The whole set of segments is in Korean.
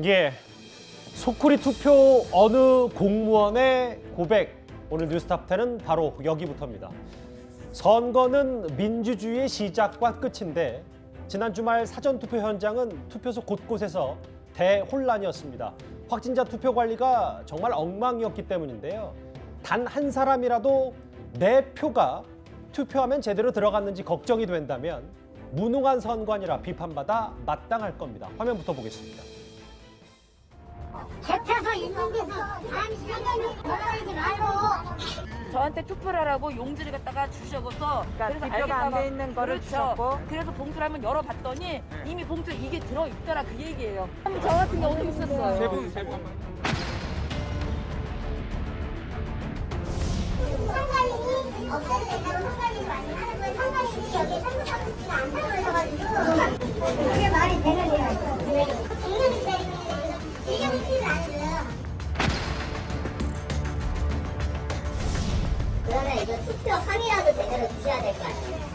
예, 소쿠리 투표 어느 공무원의 고백. 오늘 뉴스탑10은 바로 여기부터입니다. 선거는 민주주의의 시작과 끝인데 지난 주말 사전투표 현장은 투표소 곳곳에서 대혼란이었습니다. 확진자 투표 관리가 정말 엉망이었기 때문인데요. 단 한 사람이라도 내 표가 투표하면 제대로 들어갔는지 걱정이 된다면 무능한 선관이라 비판받아 마땅할 겁니다. 화면부터 보겠습니다. 대표소 있는 데서 단시간에 돌아다니지 말고 저한테 투표를 하라고 용지를 갖다가 주셔서 그래서 비표가 안 돼 있는 거를 주셨고 그래서 봉투를 한번 열어봤더니 이미 봉투에 이게 들어있더라 그 얘기예요. 저 같은 경우도 있었어요. 세 분 한번. 선관위이 없애도 된다고 선관위를 많이 하는 거예요. 선관위이 여기에 선거사무소가 안 들어오셔가지고 그게 말이 되는 거예요. 국민이 때리는 일용치를 안 해요. 그러면 이거 투표함이라도 제대로 주셔야 될 거 아니에요.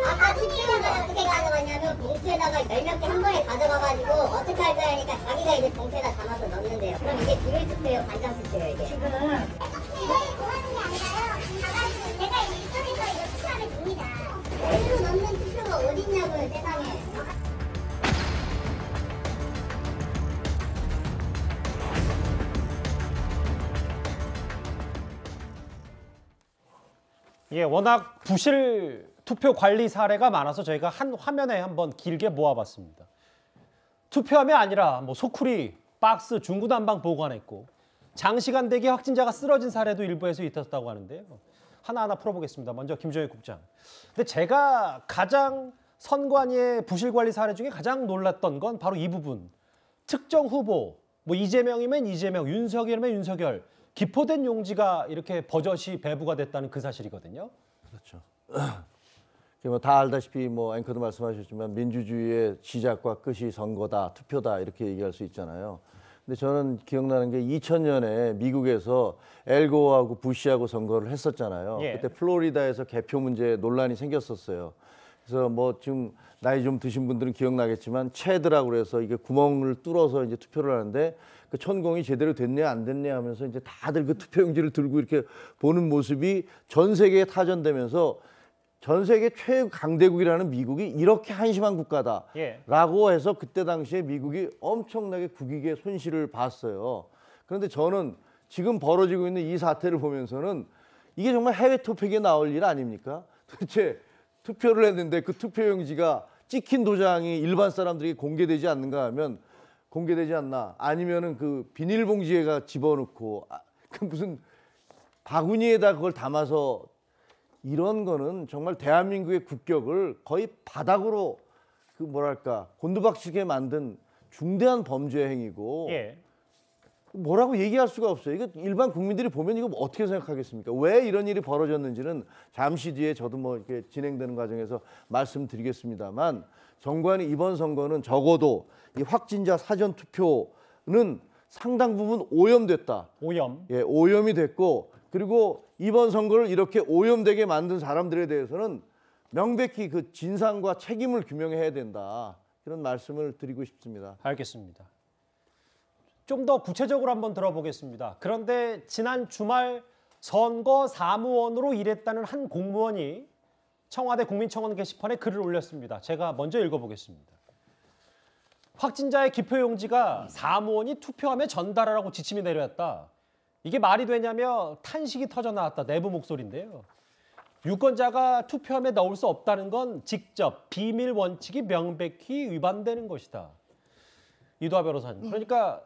아까 투표함을 어떻게 가져갔냐면 봉투에다가 10몇 개 한 번에 가져가가지고 어떻게 할 거야 하니까 자기가 이제 봉투에다 담아서 넣는데요. 그럼 이게 비밀 투표예요, 반장 투표예요 이게. 지금 구하는 게 아니라요. 가가지고 제가 인터넷에서 이거 투표하면 됩니다. 제대로 넣는 투표가 어딨냐고요, 세상에. 예, 워낙 부실 투표 관리 사례가 많아서 저희가 한 화면에 한번 길게 모아봤습니다. 투표함이 아니라 소쿠리, 박스, 중구난방 보관했고 장시간 대기 확진자가 쓰러진 사례도 일부에서 있었다고 하는데요. 하나하나 풀어보겠습니다. 먼저 김종혁 국장. 근데 제가 가장 선관위의 부실 관리 사례 중에 가장 놀랐던 건 바로 이 부분. 특정 후보, 이재명이면 이재명, 윤석열이면 윤석열. 기포된 용지가 이렇게 버젓이 배부가 됐다는 그 사실이거든요. 그렇죠. 다 알다시피 앵커도 말씀하셨지만 민주주의의 시작과 끝이 선거다, 투표다 이렇게 얘기할 수 있잖아요. 근데 저는 기억나는 게 2000년에 미국에서 엘고하고 부시하고 선거를 했었잖아요. 예. 그때 플로리다에서 개표 문제 논란이 생겼었어요. 그래서 지금 나이 좀 드신 분들은 기억나겠지만 체드라고 그래서 이게 구멍을 뚫어서 이제 투표를 하는데 그 천공이 제대로 됐냐 안 됐냐 하면서 이제 다들 그 투표용지를 들고 이렇게 보는 모습이 전 세계에 타전되면서 전 세계 최강대국이라는 미국이 이렇게 한심한 국가다라고 해서 그때 당시에 미국이 엄청나게 국익의 손실을 봤어요. 그런데 저는 지금 벌어지고 있는 이 사태를 보면서는 이게 정말 해외 투표기에 나올 일 아닙니까? 도대체 투표를 했는데 그 투표용지가 찍힌 도장이 일반 사람들에게 공개되지 않는가 하면 공개되지 않나, 아니면은 그 비닐봉지에가 집어넣고 그 무슨 바구니에다 그걸 담아서, 이런 거는 정말 대한민국의 국격을 거의 바닥으로 곤두박질게 만든 중대한 범죄 행위고 예. 뭐라고 얘기할 수가 없어요. 이거 일반 국민들이 보면 이거 어떻게 생각하겠습니까? 왜 이런 일이 벌어졌는지는 잠시 뒤에 저도 이렇게 진행되는 과정에서 말씀드리겠습니다만, 정관이 이번 선거는 적어도 이 확진자 사전 투표는 상당 부분 오염됐다. 오염. 예, 오염이 됐고, 그리고 이번 선거를 이렇게 오염되게 만든 사람들에 대해서는 명백히 그 진상과 책임을 규명해야 된다. 이런 말씀을 드리고 싶습니다. 알겠습니다. 좀 더 구체적으로 한번 들어보겠습니다. 그런데 지난 주말 선거 사무원으로 일했다는 한 공무원이 청와대 국민청원 게시판에 글을 올렸습니다. 제가 먼저 읽어보겠습니다. 확진자의 기표용지가 사무원이 투표함에 전달하라고 지침이 내려왔다. 이게 말이 되냐며 탄식이 터져나왔다. 내부 목소리인데요. 유권자가 투표함에 넣을 수 없다는 건 직접 비밀 원칙이 명백히 위반되는 것이다. 이도하 변호사님. 그러니까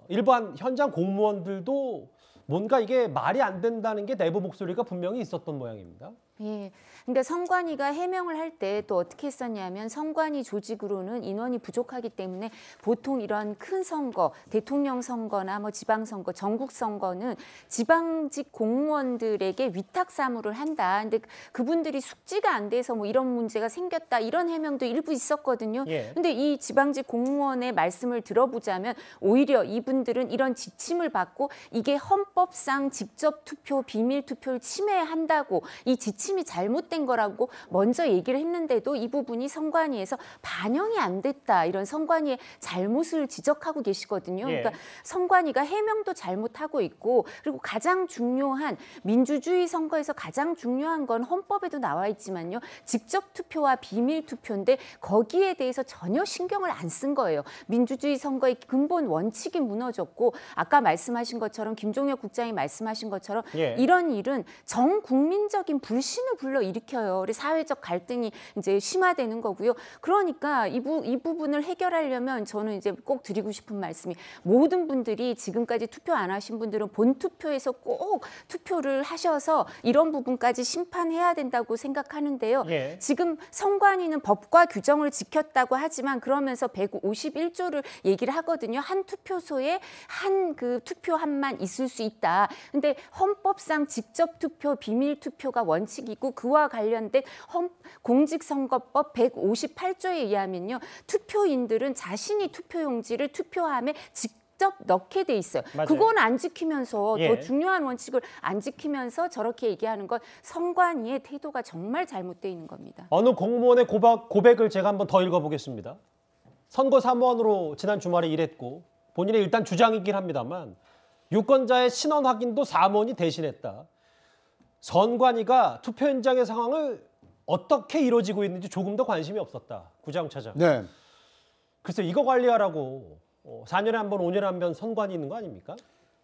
일반 현장 공무원들도 뭔가 이게 말이 안 된다는 게 내부 목소리가 분명히 있었던 모양입니다. 예. 근데 선관위가 해명을 할 때 또 어떻게 했었냐면 선관위 조직으로는 인원이 부족하기 때문에 보통 이런 큰 선거, 대통령 선거나 지방선거, 전국 선거는 지방직 공무원들에게 위탁 사무를 한다. 근데 그분들이 숙지가 안 돼서 이런 문제가 생겼다. 이런 해명도 일부 있었거든요. 예. 근데 이 지방직 공무원의 말씀을 들어보자면 오히려 이분들은 이런 지침을 받고 이게 헌법 헌법상 직접 투표, 비밀 투표를 침해한다고 이 지침이 잘못된 거라고 먼저 얘기를 했는데도 이 부분이 선관위에서 반영이 안 됐다. 이런 선관위의 잘못을 지적하고 계시거든요. 예. 그러니까 선관위가 해명도 잘못하고 있고 그리고 가장 중요한 민주주의 선거에서 가장 중요한 건 헌법에도 나와 있지만요. 직접 투표와 비밀 투표인데 거기에 대해서 전혀 신경을 안 쓴 거예요. 민주주의 선거의 근본 원칙이 무너졌고 아까 말씀하신 것처럼 김종혁 국장이 말씀하신 것처럼 예. 이런 일은 전 국민적인 불신을 불러일으켜요. 우리 사회적 갈등이 이제 심화되는 거고요. 그러니까 이 부분을 해결하려면 저는 이제 꼭 드리고 싶은 말씀이 모든 분들이 지금까지 투표 안 하신 분들은 본 투표에서 꼭 투표를 하셔서 이런 부분까지 심판해야 된다고 생각하는데요. 예. 지금 선관위는 법과 규정을 지켰다고 하지만 그러면서 151조를 얘기를 하거든요. 한 투표소에 한 그 투표함만 있을 수 있다. 근데 헌법상 직접 투표, 비밀 투표가 원칙이고 그와 관련된 공직선거법 158조에 의하면요. 투표인들은 자신이 투표용지를 투표함에 직접 넣게 돼 있어요. 맞아요. 그건 안 지키면서 예. 더 중요한 원칙을 안 지키면서 저렇게 얘기하는 건 선관위의 태도가 정말 잘못되어 있는 겁니다. 어느 공무원의 고백을 제가 한번 더 읽어보겠습니다. 선거 사무원으로 지난 주말에 일했고 본인의 일단 주장이긴 합니다만 유권자의 신원 확인도 사무원이 대신했다. 선관위가 투표 현장의 상황을 어떻게 이루어지고 있는지 조금 더 관심이 없었다. 구장차장. 네. 글쎄 이거 관리하라고 4년에 한 번, 5년에 한 번 선관위 있는 거 아닙니까?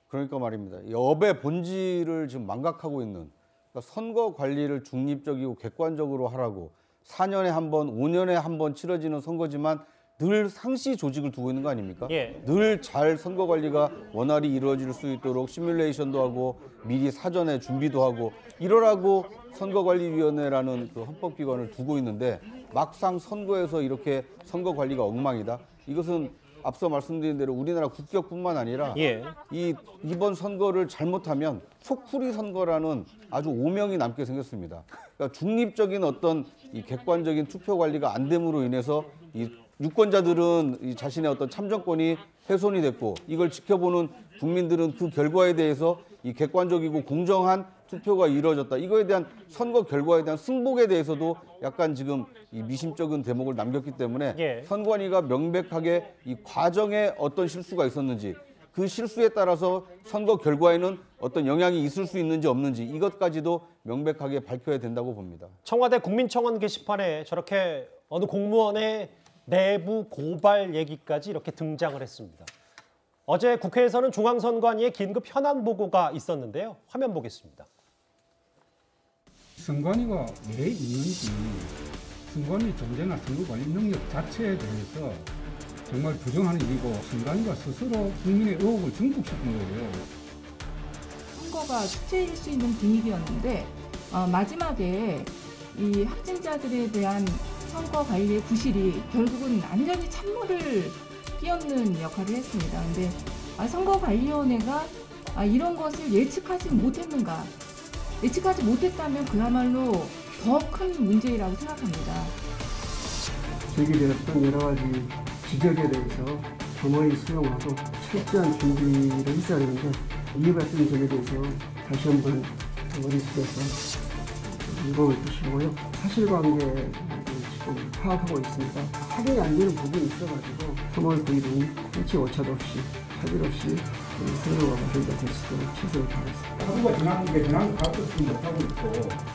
그러니까 말입니다. 이 업의 본질을 지금 망각하고 있는 그러니까 선거 관리를 중립적이고 객관적으로 하라고 4년에 한 번, 5년에 한 번 치러지는 선거지만 늘 상시 조직을 두고 있는 거 아닙니까? 예. 늘 잘 선거 관리가 원활히 이루어질 수 있도록 시뮬레이션도 하고 미리 사전에 준비도 하고 이러라고 선거관리위원회라는 그 헌법기관을 두고 있는데 막상 선거에서 이렇게 선거 관리가 엉망이다. 이것은 앞서 말씀드린 대로 우리나라 국격뿐만 아니라 예. 이번 선거를 잘못하면 속풀이 선거라는 아주 오명이 남게 생겼습니다. 그러니까 중립적인 어떤 이 객관적인 투표 관리가 안 됨으로 인해서 이 유권자들은 이 자신의 어떤 참정권이 훼손이 됐고 이걸 지켜보는 국민들은 그 결과에 대해서 이 객관적이고 공정한 투표가 이루어졌다. 이거에 대한 선거 결과에 대한 승복에 대해서도 약간 지금 이 미심쩍은 대목을 남겼기 때문에 예. 선관위가 명백하게 이 과정에 어떤 실수가 있었는지 그 실수에 따라서 선거 결과에는 어떤 영향이 있을 수 있는지 없는지 이것까지도 명백하게 밝혀야 된다고 봅니다. 청와대 국민청원 게시판에 저렇게 어느 공무원의 내부 고발 얘기까지 이렇게 등장을 했습니다. 어제 국회에서는 중앙선관위의 긴급 현안 보고가 있었는데요. 화면 보겠습니다. 선관위가 왜 있는지 선관위 존재나 선거관리 능력 자체에 대해서 정말 부정하는 일이고 선관위가 스스로 국민의 의혹을 증폭시킨 거예요. 선거가 주체일 수 있는 분위기였는데 마지막에 이 확진자들에 대한 선거 관리의 부실이 결국은 완전히 찬물을 끼얹는 역할을 했습니다. 근데 선거관리위원회가 이런 것을 예측하지 못했는가? 예측하지 못했다면 그야말로 더 큰 문제라고 생각합니다. 제기되었던 여러 가지 지적에 대해서 겸허히 수용하고 철저한 준비를 했어야 하는데 이와 같은 점에 대해서 다시 한번 머릿속에서 읽어볼 것이고요. 사실관계 지금 파악하고 있습니다. 확인이 안 되는 부분이 있어가지고 3월 9일은 일치 오차도 없이 차질 없이 선거가 마무리가 될 수 있도록 최선을 다하겠습니다. 하루가 지났는데 지난 가급수 못하고 있고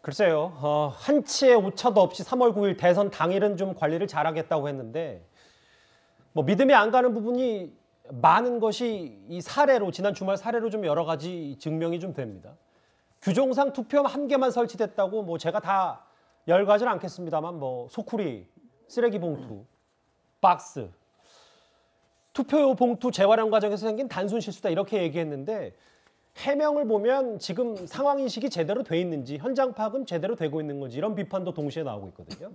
글쎄요. 한치의 오차도 없이 3월 9일 대선 당일은 좀 관리를 잘하겠다고 했는데 뭐 믿음이 안 가는 부분이 많은 것이 이 사례로 지난 주말 사례로 좀 여러 가지 증명이 좀 됩니다. 규정상 투표함 한 개만 설치됐다고 뭐 제가 다 열가지는 않겠습니다만 뭐 소쿠리, 쓰레기 봉투, 박스, 투표 봉투 재활용 과정에서 생긴 단순 실수다 이렇게 얘기했는데 해명을 보면 지금 상황 인식이 제대로 돼 있는지 현장 파악은 제대로 되고 있는 건지 이런 비판도 동시에 나오고 있거든요.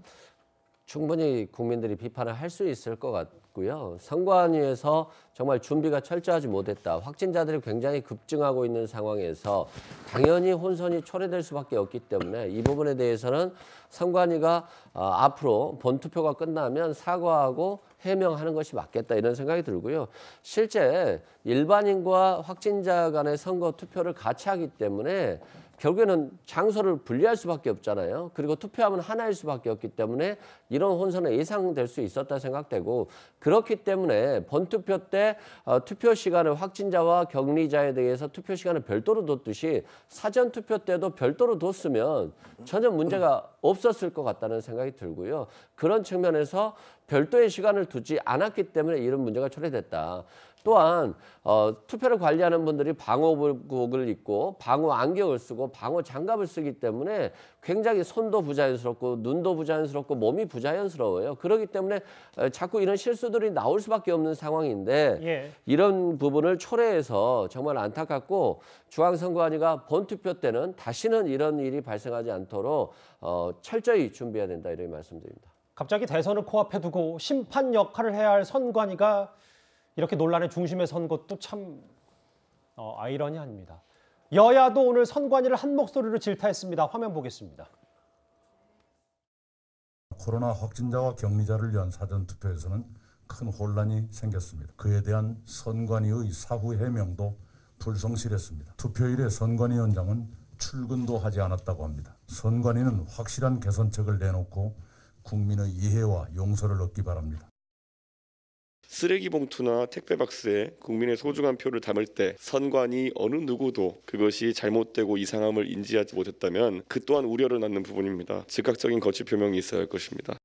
충분히 국민들이 비판을 할 수 있을 것 같고요. 선관위에서 정말 준비가 철저하지 못했다. 확진자들이 굉장히 급증하고 있는 상황에서 당연히 혼선이 초래될 수밖에 없기 때문에 이 부분에 대해서는 선관위가 앞으로 본투표가 끝나면 사과하고 해명하는 것이 맞겠다 이런 생각이 들고요. 실제 일반인과 확진자 간의 선거 투표를 같이 하기 때문에 결국에는 장소를 분리할 수밖에 없잖아요. 그리고 투표함은 하나일 수밖에 없기 때문에 이런 혼선은 예상될 수 있었다 생각되고, 그렇기 때문에 본투표 때 투표 시간을 확진자와 격리자에 대해서 투표 시간을 별도로 뒀듯이 사전 투표 때도 별도로 뒀으면 전혀 문제가 없었을 것 같다는 생각이 들고요. 그런 측면에서 별도의 시간을 두지 않았기 때문에 이런 문제가 초래됐다. 또한 투표를 관리하는 분들이 방호복을 입고 방호 안경을 쓰고 방호 장갑을 쓰기 때문에 굉장히 손도 부자연스럽고 눈도 부자연스럽고 몸이 부자연스러워요. 그렇기 때문에 자꾸 이런 실수들이 나올 수밖에 없는 상황인데 예. 이런 부분을 초래해서 정말 안타깝고, 중앙선관위가 본투표 때는 다시는 이런 일이 발생하지 않도록 철저히 준비해야 된다 이렇게 말씀드립니다. 갑자기 대선을 코앞에 두고 심판 역할을 해야 할 선관위가 이렇게 논란의 중심에 선 것도 참 아이러니합니다. 여야도 오늘 선관위를 한 목소리로 질타했습니다. 화면 보겠습니다. 코로나 확진자와 격리자를 위한 사전투표에서는 큰 혼란이 생겼습니다. 그에 대한 선관위의 사후 해명도 불성실했습니다. 투표일에 선관위원장은 출근도 하지 않았다고 합니다. 선관위는 확실한 개선책을 내놓고 국민의 이해와 용서를 얻기 바랍니다. 쓰레기 봉투나 택배 박스에 국민의 소중한 표를 담을 때 선관위 어느 누구도 그것이 잘못되고 이상함을 인지하지 못했다면 그 또한 우려를 낳는 부분입니다. 즉각적인 거취 표명이 있어야 할 것입니다.